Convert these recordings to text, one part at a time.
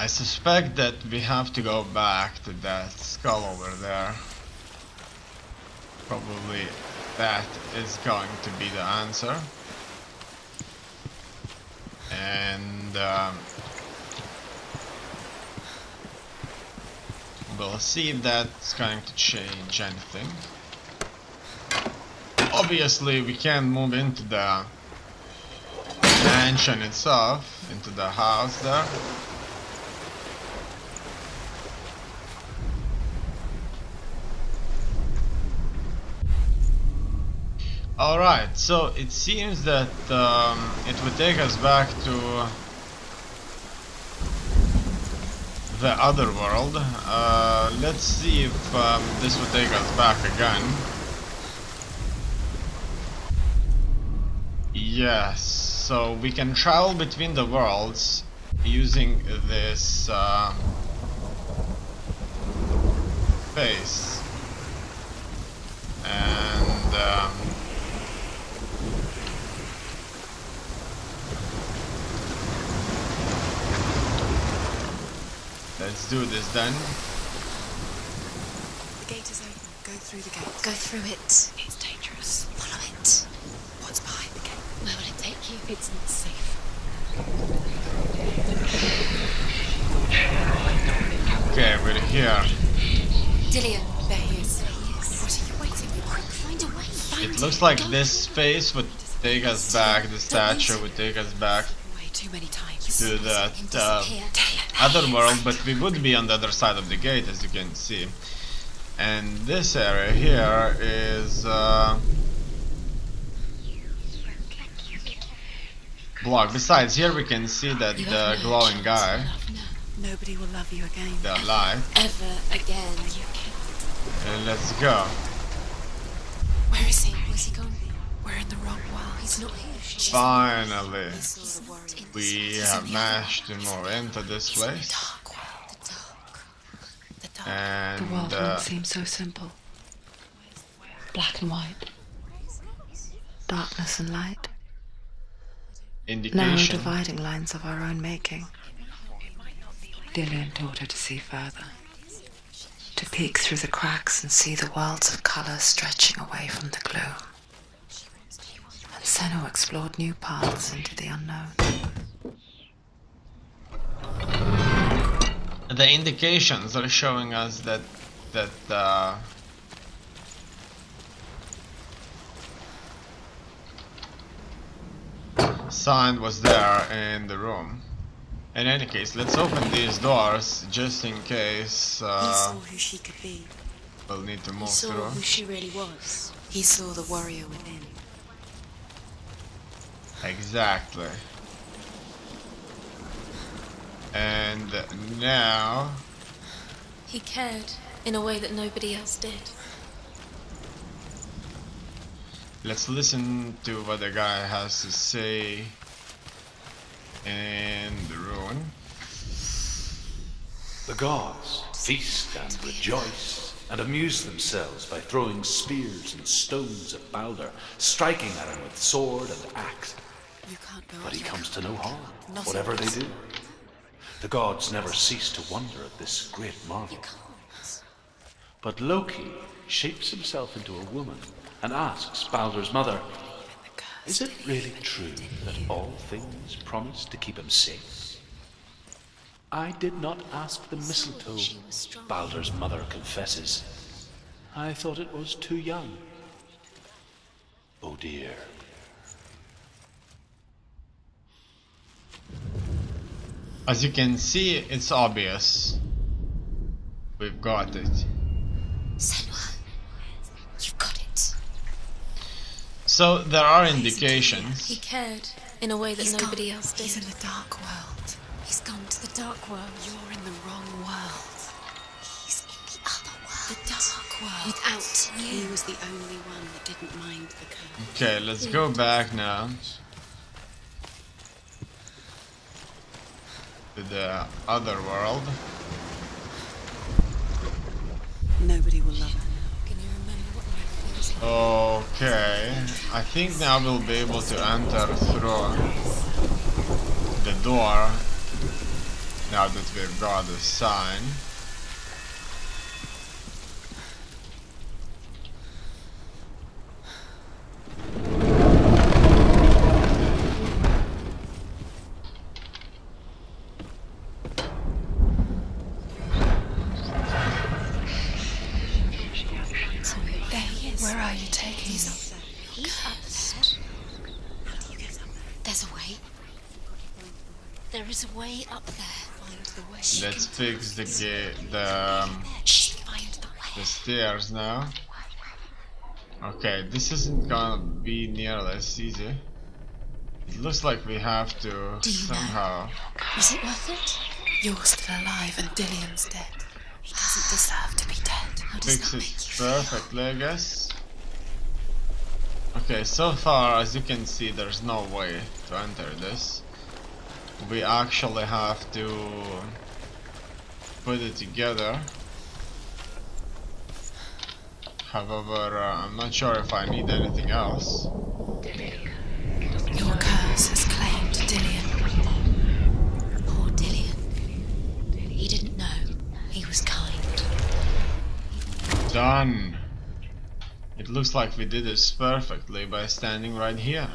I suspect that we have to go back to that skull over there. Probably that is going to be the answer. And we'll see if that's going to change anything. Obviously we can't move into the mansion itself, into the house there. Alright, so it seems that it would take us back to the other world. Let's see if this would take us back again. Yes, so we can travel between the worlds using this face. And let's do this then. The gate is open. Go through the gate. Go through it. It's dangerous. Follow it. What's behind the gate? Where will it take you? It's not safe. Okay, we're here. Dillian. There he is. What are you waiting for? Quick, find a way. It looks like this face would take us back, the statue would take us back Way too many times. to the Disappear. other world, but we would be on the other side of the gate, as you can see. And this area here is blocked. Besides, here we can see that the glowing guy, Nobody will love you again. the light. Ever again. And let's go. Where is he? Where's he gone? We're in the wrong world. He's not here. Finally, Saw the warrior. we have managed to move into this place. Dark world. The dark. The dark. And The world once seemed so simple. Black and white. Darkness and light. Narrow indication. dividing lines of our own making. Dillian taught her to see further. To peek through the cracks and see the worlds of colour stretching away from the gloom. And Senua explored new paths into the unknown. The indications are showing us that sign was there in the room. In any case, let's open these doors just in case He saw who she could be. we'll need to He move saw through. who she really was. He saw the warrior within. Exactly. And now He cared in a way that nobody else did. let's listen to what the guy has to say in the ruin. The gods feast and rejoice and amuse themselves by throwing spears and stones at Balder, striking at him with sword and axe. You can't go But he out. comes to no harm, Not whatever they unless- do. The gods never cease to wonder at this great marvel. But Loki shapes himself into a woman and asks Balder's mother, "Is it really true that all things promise to keep him safe?" "I did not ask the mistletoe," Balder's mother confesses. "I thought it was too young." Oh dear. As you can see, it's obvious. We've got it. Senua, you've got it. So there are He indications. cared in a way that nobody else He's in did. the dark world. He's gone to the dark world. You're in the wrong world. He's in the other world. The dark world. Without He you. was the only one that didn't mind the curse. Okay, let's go back now to the other world. Nobody will love her now. Can you remember what life feels like? Okay, I think now we'll be able to enter through the door Now that we've got the sign. Where are you taking me? There's a way. There is a way up there. Find the way. Let's fix the stairs now. Okay, this isn't gonna be nearly as easy. It looks like we have to somehow. Is it worth it? You're still alive and Dillian's dead. He doesn't deserve to be dead. How does Fix that it make you feel? perfectly, I guess. Okay, so far as you can see, there's no way to enter this. We actually have to put it together. However, I'm not sure if I need anything else. Your curse has claimed Dillian. Poor Dillian. He didn't know. He was kind. Done! It looks like we did this perfectly by standing right here.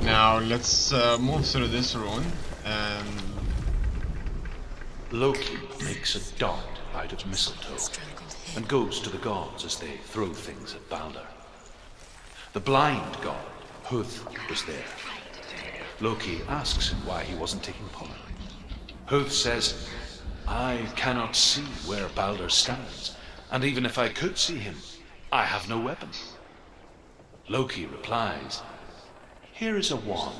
Now let's move through this room and Loki makes a dart out of mistletoe Strangled him. and goes to the gods as they throw things at Balder. The blind god, Huth, was there. Loki asks him why he wasn't taking part. Huth says, I cannot see where Balder stands, and even if I could see him, I have no weapon. Loki replies, here is a wand.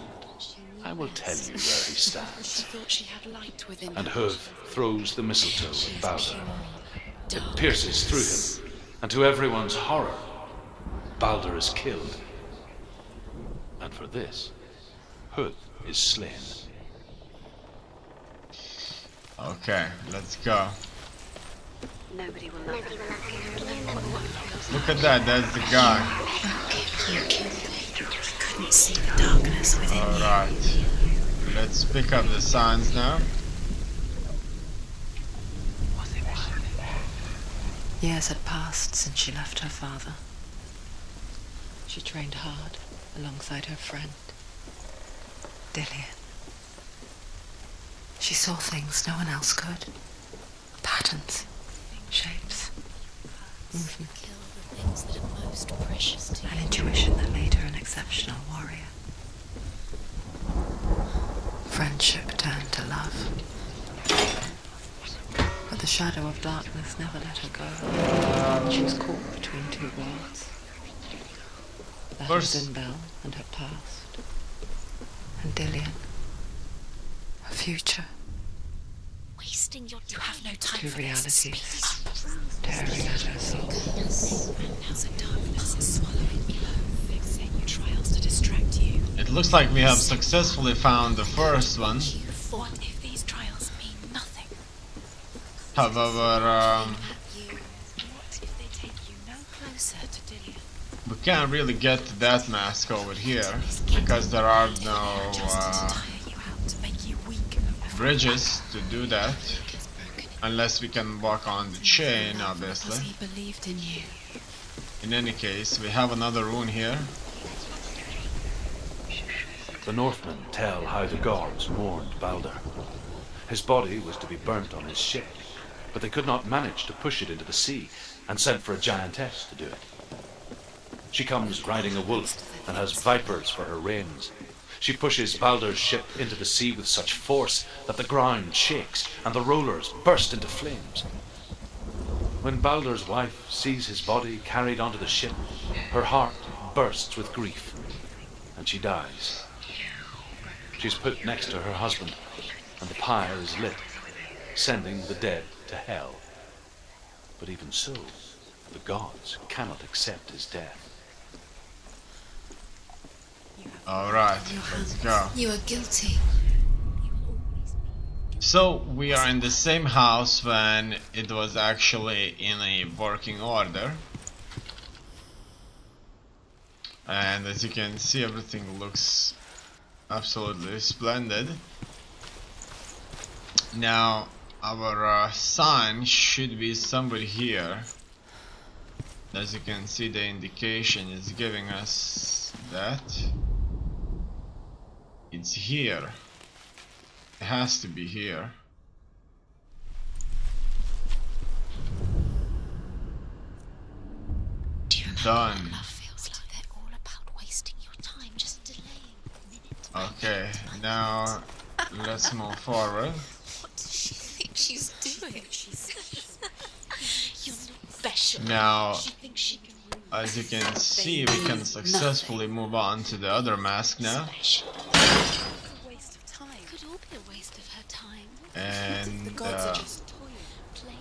I will tell you where he stands. She thought she had light within And her. Huth throws the mistletoe at Balder. It pierces through him, and to everyone's horror, Balder is killed. And for this, Huth is slain. okay, let's go. Nobody will love her. Look at that, that's the guy. You killed him. You couldn't see the darkness within you. Alright, let's pick up the signs now. Years had passed since she left her father. She trained hard alongside her friend, Dillian. She saw things no one else could. Patterns, shapes, movement, Kill the things that are most precious to an you. intuition that made her an exceptional warrior. Friendship turned to love. But the shadow of darkness never let her go. She was caught between two worlds. That of Zinbel and her past. And Dillian. Her future. Wasting your You have no time for for this. realities Speak tearing at her soul. Now the darkness is swallowing you. They've sent you trials to distract you. It looks like we have successfully found the first one. What if these trials mean nothing? However, What if they take you no closer to Dillian? we can't really get to that mask over here because there are no Just to tire you out, to make you weak. bridges to do that. Unless we can walk on the chain, Because obviously. he believed in you. In any case, we have another rune here. The Northmen tell how the gods mourned Balder. His body was to be burnt on his ship, but they could not manage to push it into the sea and sent for a giantess to do it. She comes riding a wolf and has vipers for her reins. She pushes Balder's ship into the sea with such force that the ground shakes and the rollers burst into flames. When Balder's wife sees his body carried onto the ship, her heart bursts with grief and she dies. She's put next to her husband and the pyre is lit, sending the dead to hell. But even so, the gods cannot accept his death. Alright, let's go. You are guilty. So, we are in the same house when it was actually in a working order. And as you can see, everything looks absolutely splendid. Now our sign should be somewhere here. As you can see, the indication is giving us that it's here. It has to be here. Do you remember Done. what love feels like? They're all about wasting your time, just delaying minute by Okay, minute. now let's move forward. What does she think she's doing? You're not special. Now, She thinks she can ruin as you can see, we can successfully move on to the other mask now. special. A waste of time. Could all be a waste of her time. And The gods are just toying, Playing,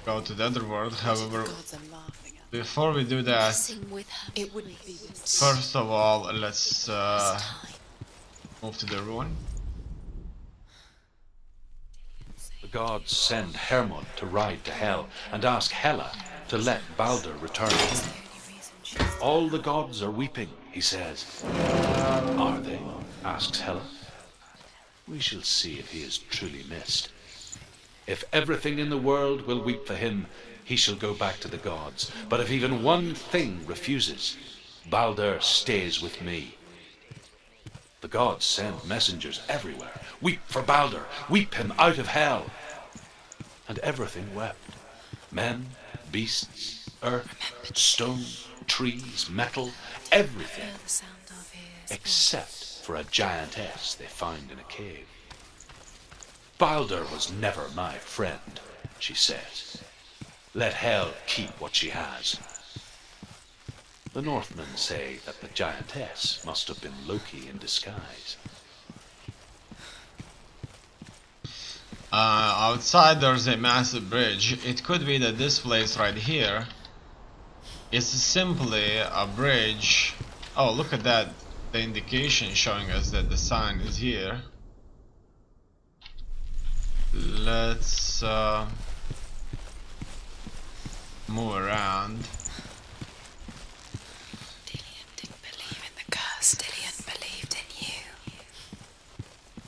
go to the other world. However, the gods are laughing at. before we do that, messing with her. It wouldn't be this. first of all, let's time. move to the ruin. The gods send Hermod to ride to Hell and ask Hela to let Baldur return home. All the gods are weeping, he says. Are they? Asks Hela. We shall see if he is truly missed. If everything in the world will weep for him, he shall go back to the gods. But if even one thing refuses, Baldur stays with me. The gods send messengers everywhere. Weep for Baldur, weep him out of Hell. And everything wept. Men, beasts, earth, stone, trees, metal, everything, The sound of his except for a giantess they found in a cave. Baldur was never my friend, she says. Let Hell keep what she has. The Northmen say that the giantess must have been Loki in disguise. Outside there's a massive bridge. It could be that this place right here is simply a bridge. Oh, look at that. The indication showing us that the sign is here. Let's move around. Dillion didn't believe in the curse. Dillion believed in you.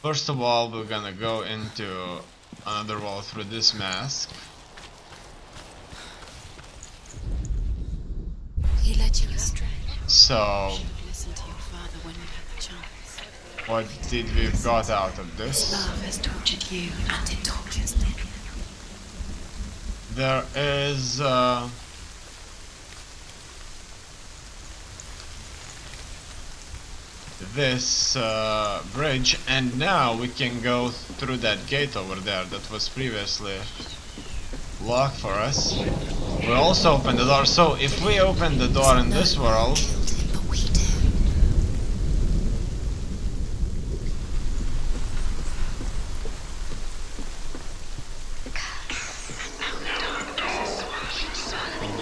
First of all, we're gonna go into another wall through this mask. He led you astray. So, Listen to your father when you had the chance. what did we got out of this? Love has tortured you and it tortures me. There is this bridge, and now we can go through that gate over there that was previously locked for us. We also opened the door, so if we open the door in this world, But we do.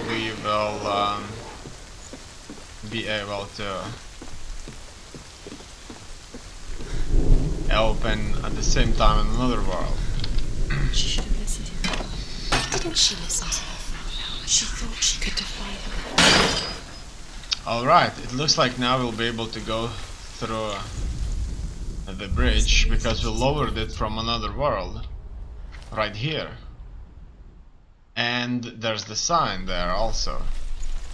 we will be able to open at the same time in another world. She should have listened to you. Didn't she listen to her father? She thought she could defy him. Alright, it looks like now we'll be able to go through the bridge because we lowered it from another world right here. And there's the sign there also.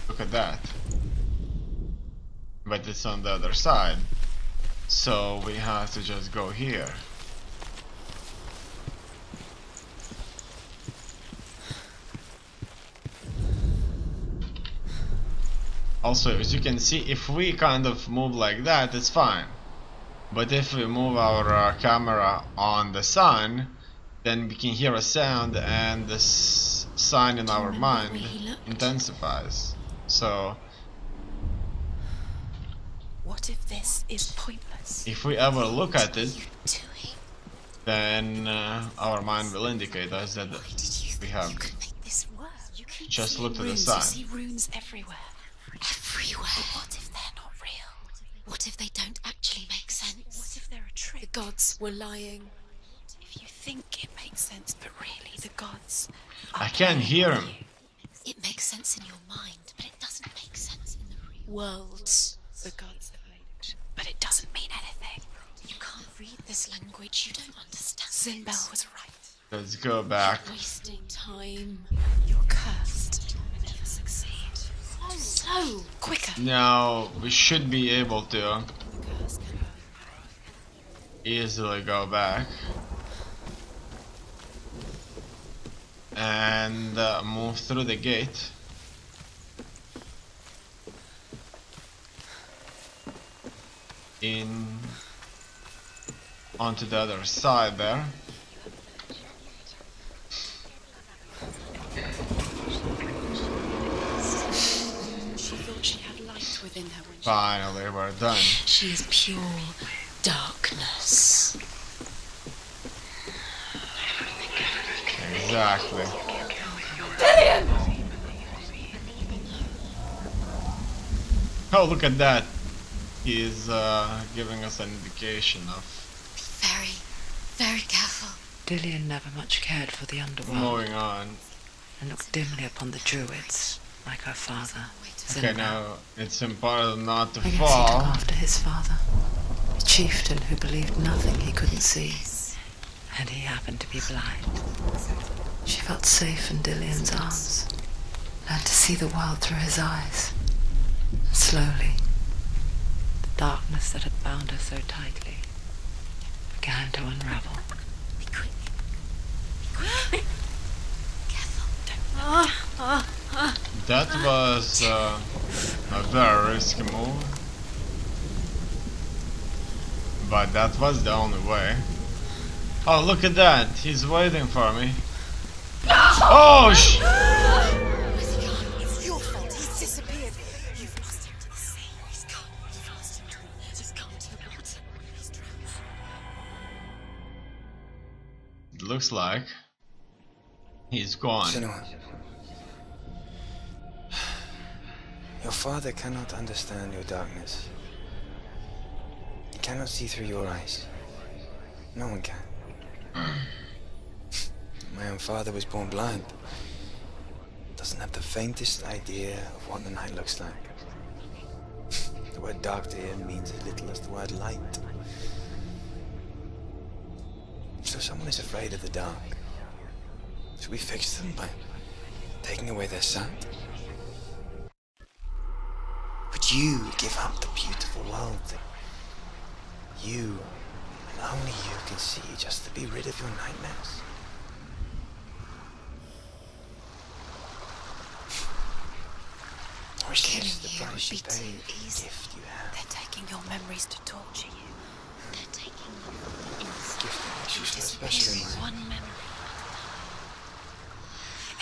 Look at that. But it's on the other side. So we have to just go here. Also, as you can see, if we kind of move like that, it's fine. But if we move our camera on the sign, then we can hear a sound and this sign in our mind intensifies. So, What if this is pointless? if we ever look at it, Doing. then our mind will indicate us that Why did you we think have you could make this work? You keep just seeing looked at the runes. sign. You see runes everywhere. Everywhere. But what if they're not real? What if they don't actually make sense? What if they're a trick? The gods were lying. If you think it makes sense, but really the gods are I can't playing hear with him. you. It makes sense in your mind, but it doesn't make sense in the real Worlds The gods have made it, but it doesn't mean anything. You can't read this language. You don't understand. Sinbel was right. Let's go back. Wasting time. You're cursed. You'll never succeed. So Quicker. Now we should be able to The curse can easily go back and move through the gate. In onto the other side there. She thought she had light within her when she... Finally, we're done. she is pure darkness. Exactly. Oh, look at that. He's giving us an indication of Very, very careful. Dillian never much cared for the underworld moving on. and looked dimly upon the druids, like her father. Okay, now it's important not to I guess he took fall. after his father, a chieftain who believed nothing he couldn't see, and he happened to be blind. She felt safe in Dillian's arms, learned to see the world through his eyes. And slowly, the darkness that had bound her so tightly began to unravel. Be quick. Be quick. Careful. That was a very risky move, but that was the only way. Oh, look at that! He's waiting for me. Oh sh! Where's he gone? It's your fault. He's disappeared. You've lost him to the sea. He's gone. You've lost him to the... He's gone to the water. He's drowned. It looks like he's gone. Senua, your father cannot understand your darkness. He cannot see through your eyes. No one can. My own father was born blind. Doesn't have the faintest idea of what the night looks like. The word dark to him means as little as the word light. So someone is afraid of the dark. Should we fix them by taking away their sight? Would you give up the beautiful world that you, and only you, can see just to be rid of your nightmares? Or is this the Killing you price you would be pay too for the easy. gift you have? They're taking your memories to torture you. They're taking you from the inside. Gift that makes you so special in my One memory.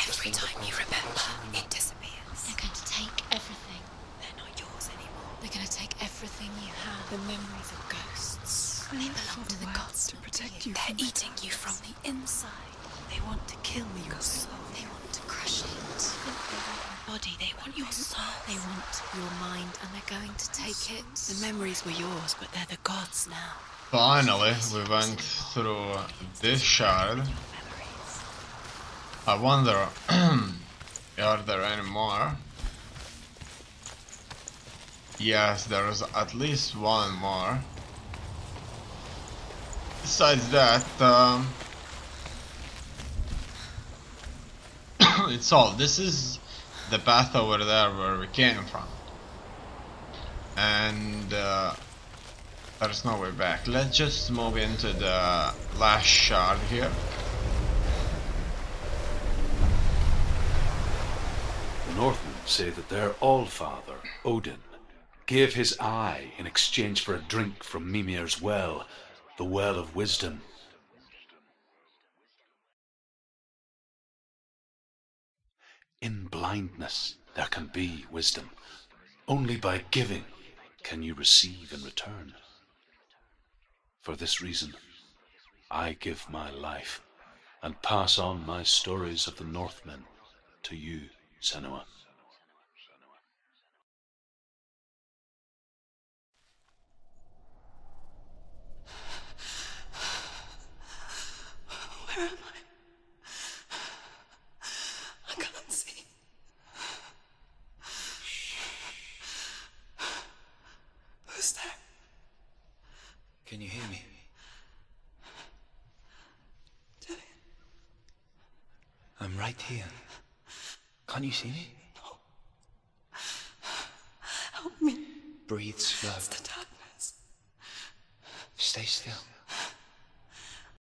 Every time you remember, it disappears. They're going to take everything. They're not yours anymore. They're going to take everything you have. The memories are ghosts. They belong to the gods. To protect you. They're eating you from the inside. They want to kill your soul. They want to crush it. They want your body. They want your soul. They want your mind, and they're going to take it. The memories were yours, but they're the gods now. Finally, we went through this shard. I wonder, are there any more? Yes, there is at least one more. Besides that, it's all. This is the path over there where we came from. And there's no way back. Let's just move into the last shard here. The Northmen say that their Allfather, Odin, gave his eye in exchange for a drink from Mimir's well, the Well of Wisdom. In blindness there can be wisdom. Only by giving can you receive in return. For this reason, I give my life and pass on my stories of the Northmen to you, Senua. Where am I? I can't see. was there. Can you hear me? Dillian. I'm right here. Can't you see me? No. Help me. Breathe slow. It's the darkness. Stay still.